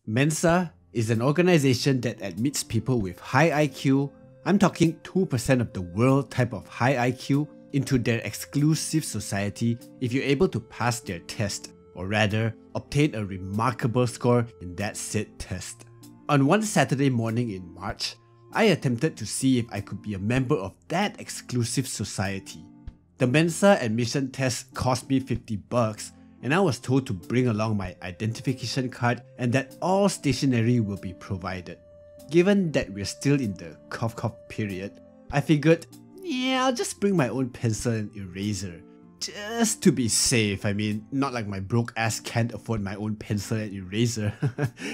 MENSA is an organization that admits people with high IQ, I'm talking 2% of the world type of high IQ, into their exclusive society if you're able to pass their test, or rather, obtain a remarkable score in that said test. On one Saturday morning in March, I attempted to see if I could be a member of that exclusive society. The Mensa admission test cost me $50, and I was told to bring along my identification card and that all stationery will be provided. Given that we're still in the cough period, I figured, yeah, I'll just bring my own pencil and eraser. Just to be safe, I mean, not like my broke ass can't afford my own pencil and eraser.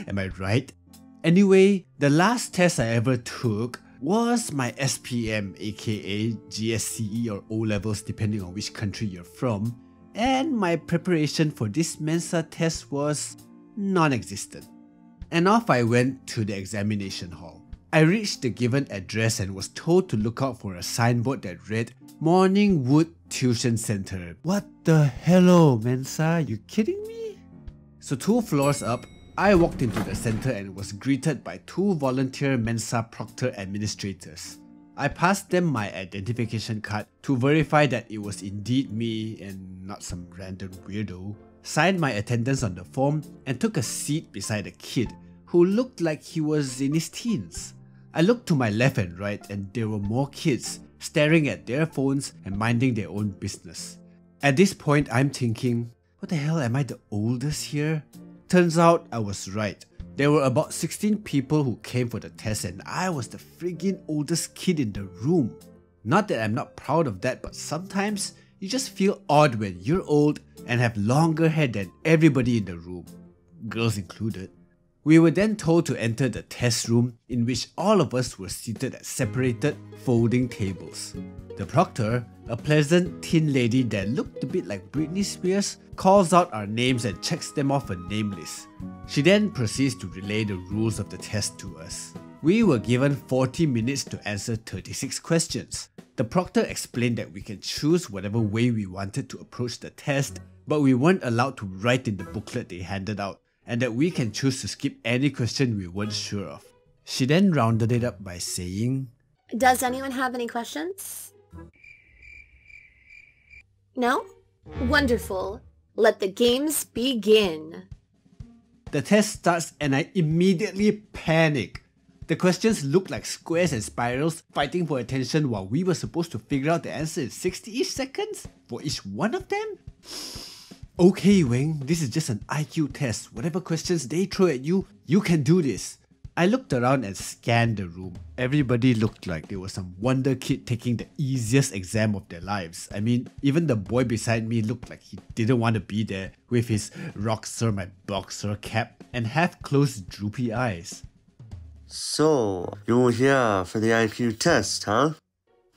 Am I right? Anyway, the last test I ever took was my SPM, aka GSCE or O-levels depending on which country you're from, and my preparation for this Mensa test was non-existent. And off I went to the examination hall. I reached the given address and was told to look out for a signboard that read Morning Wood Tuition Center. What the hello, Mensa? You kidding me? So 2 floors up, I walked into the center and was greeted by 2 volunteer Mensa Proctor administrators. I passed them my identification card to verify that it was indeed me and not some random weirdo, signed my attendance on the form, and took a seat beside a kid who looked like he was in his teens. I looked to my left and right and there were more kids staring at their phones and minding their own business. At this point, I'm thinking, what the hell, am I the oldest here? Turns out I was right. There were about 16 people who came for the test and I was the friggin' oldest kid in the room. Not that I'm not proud of that, but sometimes you just feel odd when you're old and have longer hair than everybody in the room, girls included. We were then told to enter the test room, in which all of us were seated at separated folding tables. The proctor, a pleasant teen lady that looked a bit like Britney Spears, calls out our names and checks them off a name list. She then proceeds to relay the rules of the test to us. We were given 40 minutes to answer 36 questions. The proctor explained that we can choose whatever way we wanted to approach the test, but we weren't allowed to write in the booklet they handed out, and that we can choose to skip any question we weren't sure of. She then rounded it up by saying, Does anyone have any questions? No? Wonderful. Let the games begin. The test starts and I immediately panic. The questions look like squares and spirals fighting for attention while we were supposed to figure out the answer in 60-ish seconds for each one of them? Okay Weng, this is just an IQ test. Whatever questions they throw at you, you can do this. I looked around and scanned the room. Everybody looked like they were some wonder kid taking the easiest exam of their lives. I mean, even the boy beside me looked like he didn't want to be there with his rock sir my boxer cap and half-closed droopy eyes. So, you're here for the IQ test, huh?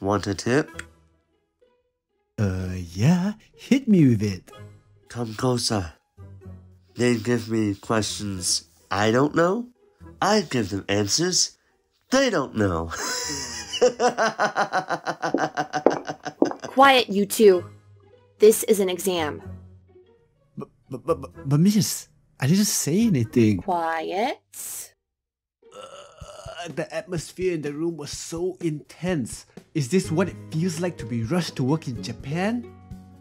Want a tip? Yeah, hit me with it. Come closer. They give me questions I don't know. I give them answers they don't know. Quiet, you two. This is an exam. But miss, I didn't say anything. Quiet. The atmosphere in the room was so intense. Is this what it feels like to be rushed to work in Japan?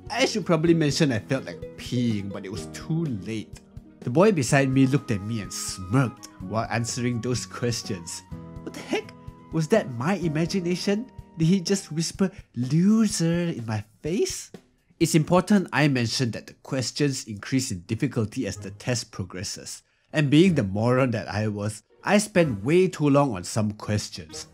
I should probably mention I felt like peeing, but it was too late. The boy beside me looked at me and smirked while answering those questions. What the heck? Was that my imagination? Did he just whisper loser in my face? It's important I mention that the questions increase in difficulty as the test progresses. And being the moron that I was, I spent way too long on some questions.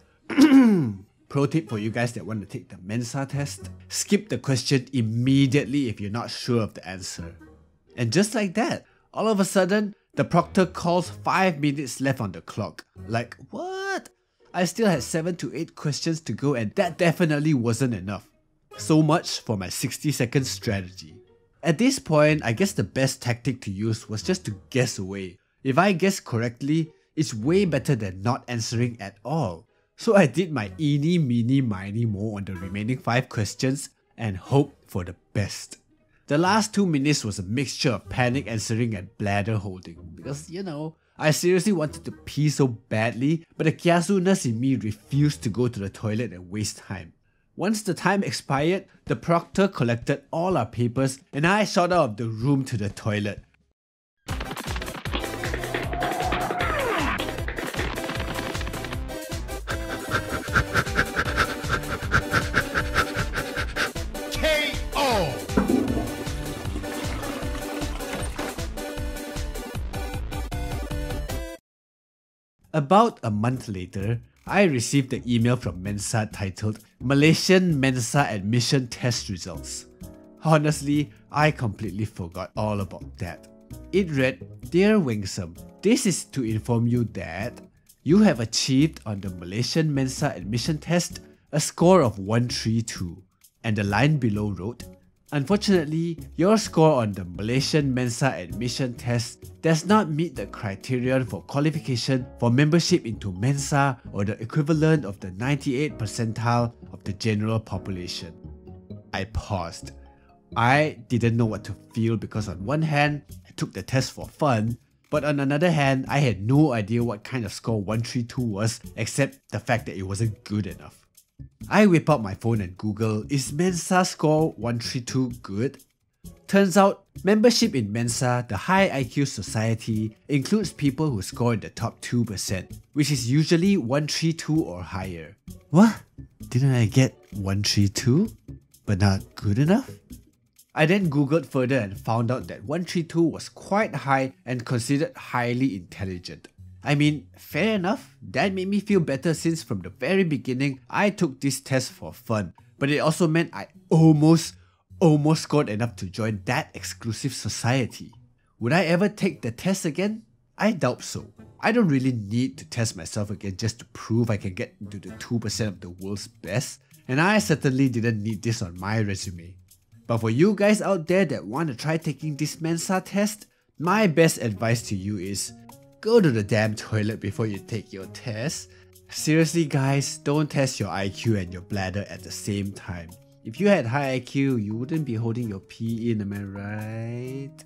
Pro tip for you guys that want to take the Mensa test: skip the question immediately if you're not sure of the answer. And just like that, all of a sudden, the proctor calls 5 minutes left on the clock. Like, what? I still had 7 to 8 questions to go and that definitely wasn't enough. So much for my 60-second strategy. At this point, I guess the best tactic to use was just to guess away. If I guess correctly, it's way better than not answering at all. So I did my eeny, meeny, miny, mo on the remaining 5 questions and hoped for the best. The last 2 minutes was a mixture of panic answering and bladder holding because, I seriously wanted to pee so badly, but the kiasu-ness in me refused to go to the toilet and waste time. Once the time expired, the proctor collected all our papers and I shot out of the room to the toilet. About a month later, I received an email from Mensa titled Malaysian Mensa Admission Test Results. Honestly, I completely forgot all about that. It read, "Dear Wengsome, this is to inform you that you have achieved on the Malaysian Mensa Admission Test a score of 132. And the line below wrote, "Unfortunately, your score on the Malaysian Mensa Admission Test does not meet the criterion for qualification for membership into Mensa or the equivalent of the 98th percentile of the general population." I paused. I didn't know what to feel because on one hand, I took the test for fun, but on another hand, I had no idea what kind of score 132 was except the fact that it wasn't good enough. I whip out my phone and Google, "Is Mensa score 132 good?" Turns out, membership in Mensa, the high IQ society, includes people who score in the top 2%, which is usually 132 or higher. What? Didn't I get 132? But not good enough? I then googled further and found out that 132 was quite high and considered highly intelligent. I mean, fair enough, that made me feel better since from the very beginning I took this test for fun, but it also meant I almost scored enough to join that exclusive society. Would I ever take the test again? I doubt so. I don't really need to test myself again just to prove I can get into the 2% of the world's best, and I certainly didn't need this on my resume. But for you guys out there that want to try taking this Mensa test, my best advice to you is go to the damn toilet before you take your test. Seriously guys, don't test your IQ and your bladder at the same time. If you had high IQ, you wouldn't be holding your pee in, am I right?